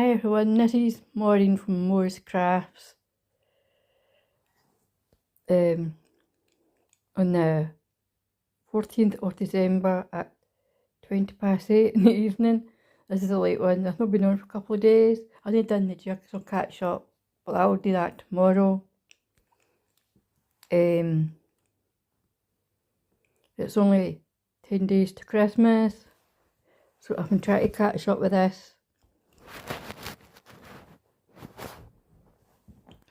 Hi everyone, this is Maureen from Moore's Crafts. On the 14th of December at 8:20 in the evening. This is a late one. I've not been on for a couple of days. I only done the jigsaw catch up, but I'll do that tomorrow. It's only 10 days to Christmas, so I've been trying to catch up with this.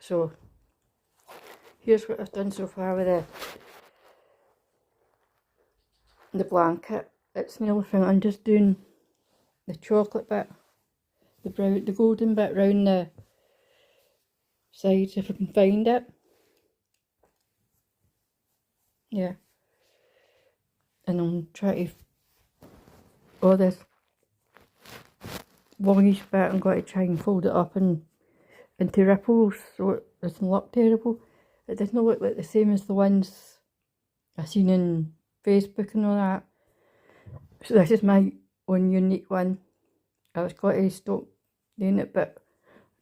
So here's what I've done so far with the blanket. It's nearly finished. I'm just doing the chocolate bit, the golden bit round the sides if I can find it. Yeah. And I'm trying to, this longish bit, I'm going to try and fold it up into ripples so it doesn't look terrible. It doesn't look like the same as the ones I've seen in Facebook and all that. So this is my own unique one. I was going to stop doing it, but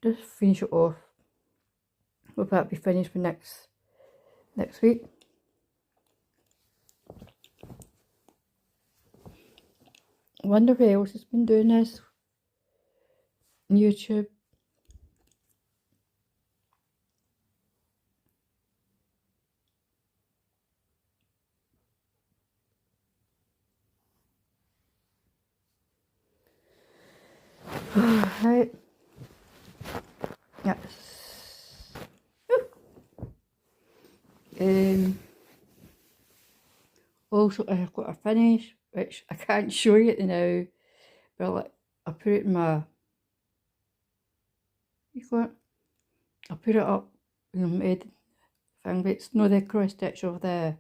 just finish it off. Hope that'll be finished for next week. I wonder who else has been doing this on YouTube. Right. Yes. Also, I've got a finish, which I can't show you now, but I put it in my, I put it up in my thing, but it's not the cross stitch of the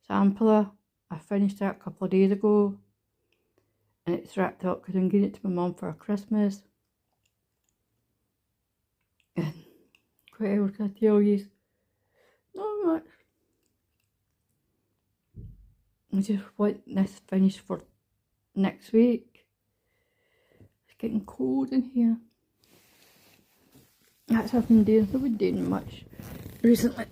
sampler. I finished that a couple of days ago, and it's wrapped up because I'm giving it to my mum for Christmas. And what else can I tell you? Not much. I just want this finished for next week. It's getting cold in here. That's what I've been doing. I've been doing much recently.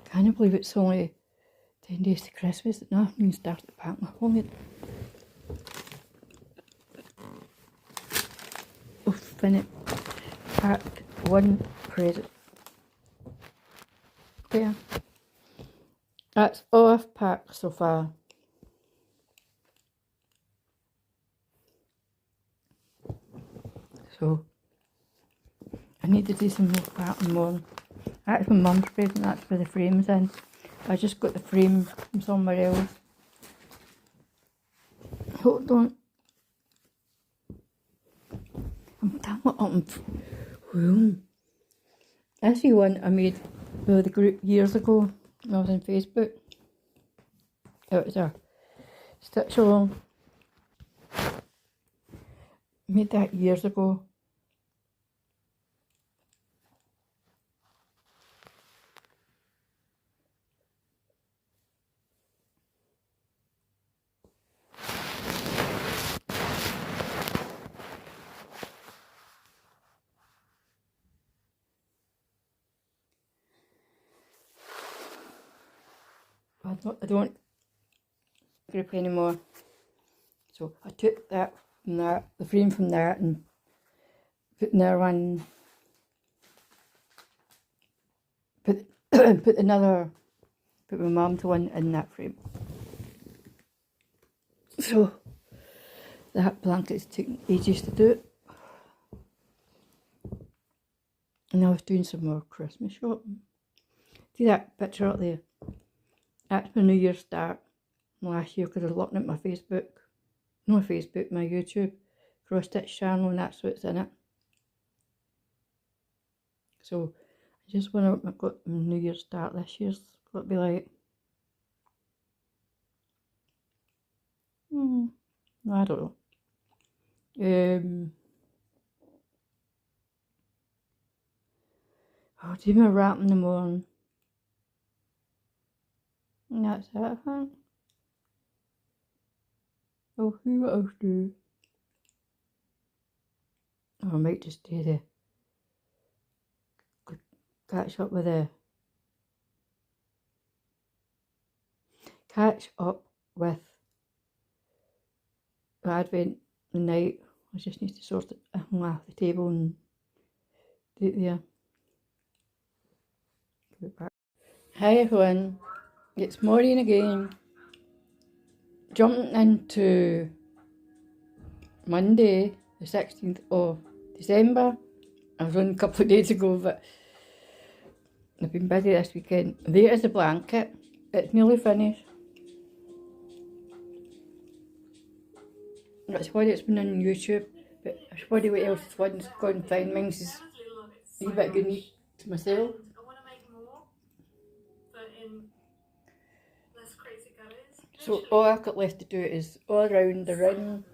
Can't believe it's only 10 days to Christmas. No, I haven't even started packing. I've only packed one present. Yeah. That's all I've packed so far. So I need to do some more packing more. That's my mum's present, that's where the frame's in. I just got the frame from somewhere else. Hold on. I'm damn it up. That's the one I made with the group years ago when I was on Facebook. It was a stitch along. Made that years ago. I don't group anymore. So I took that from that, the frame from that, and put another one. Put put my mum's one in that frame. So that blanket's taken ages to do it. And I was doing some more Christmas shopping. See that picture up there? That's my New Year's start last year because I was looking at my Facebook. Not Facebook, my YouTube cross stitch channel, and that's what's in it. So I just wonder what I've got my New Year's start this year's got to be like. I don't know. I'll do my wrap in the morning. And that's it, I think. I'll see what else do. Or I might just do the catch up with the Advent the night. I just need to sort it off the table and do it there. Give it back. Hi everyone, it's Maureen again. Jumping into Monday, the 16th of December. I was on a couple of days ago, but I've been busy this weekend. There is the blanket. It's nearly finished. That's why it's been on YouTube, but I should wonder what else one's gone and find. Mine's is a wee bit unique to myself. So all I've got left to do is all around the ring,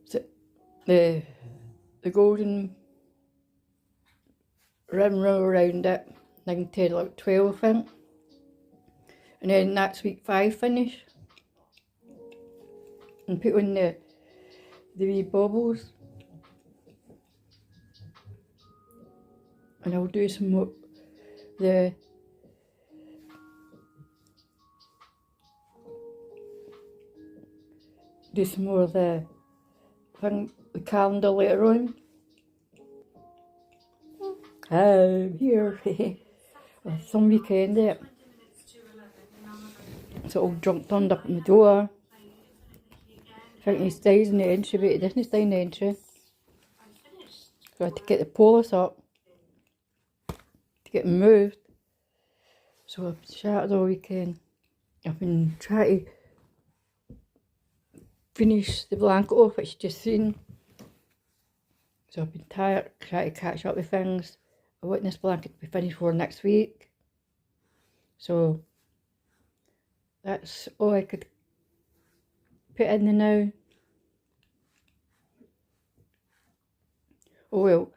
so the golden rim row around it, 9, 10, like 12 I think, and then that's week 5 finish, and put on the wee baubles, and I'll do some more of the calendar later on. I'm here. Some weekend it. So all drunk turned up at my door. I think he stays in the entry, but he doesn't stay in the entry. So I had to get the police up to get him moved. So I've chatted all weekend. I've been trying to finish the blanket off, which you just seen. So I've been tired, trying to catch up with things. I want this blanket to be finished for next week. So that's all I could put in there now. Oh well,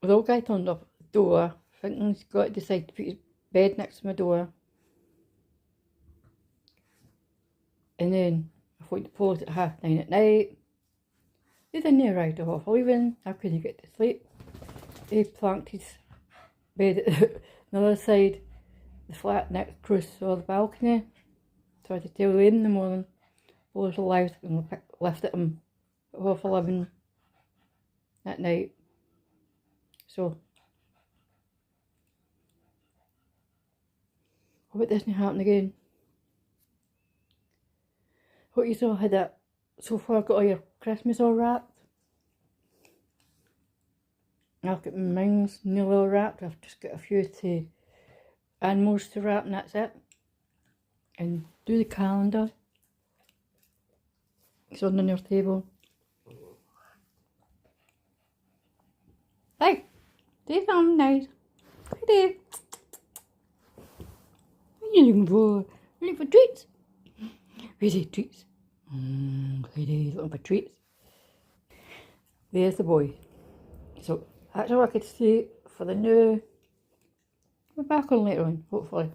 the old guy turned up at the door, thinking he's got to decide to put his bed next to my door. And then I thought the police at 9:30 at night. They didn't arrive till 11:30. How could he get to sleep? He planked his bed at the other side, the flat next across the balcony. So I had to tell them in the morning. Police arrived and left at him at 11:30 at night. So I hope it doesn't happen again. Hope you all had that. So far got all your Christmas all wrapped. I've got mine's nearly all wrapped. I've just got a few animals to wrap and that's it. And do the calendar. It's on your table. Hey, do something nice. Hey there. What are you looking for? Looking for treats? Where's the treats? Looking for treats. There's the boy. So that's all I could say for the new. We're back on later on, hopefully.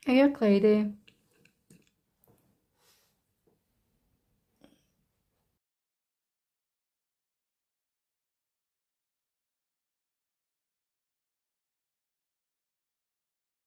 Hiya, Clyde.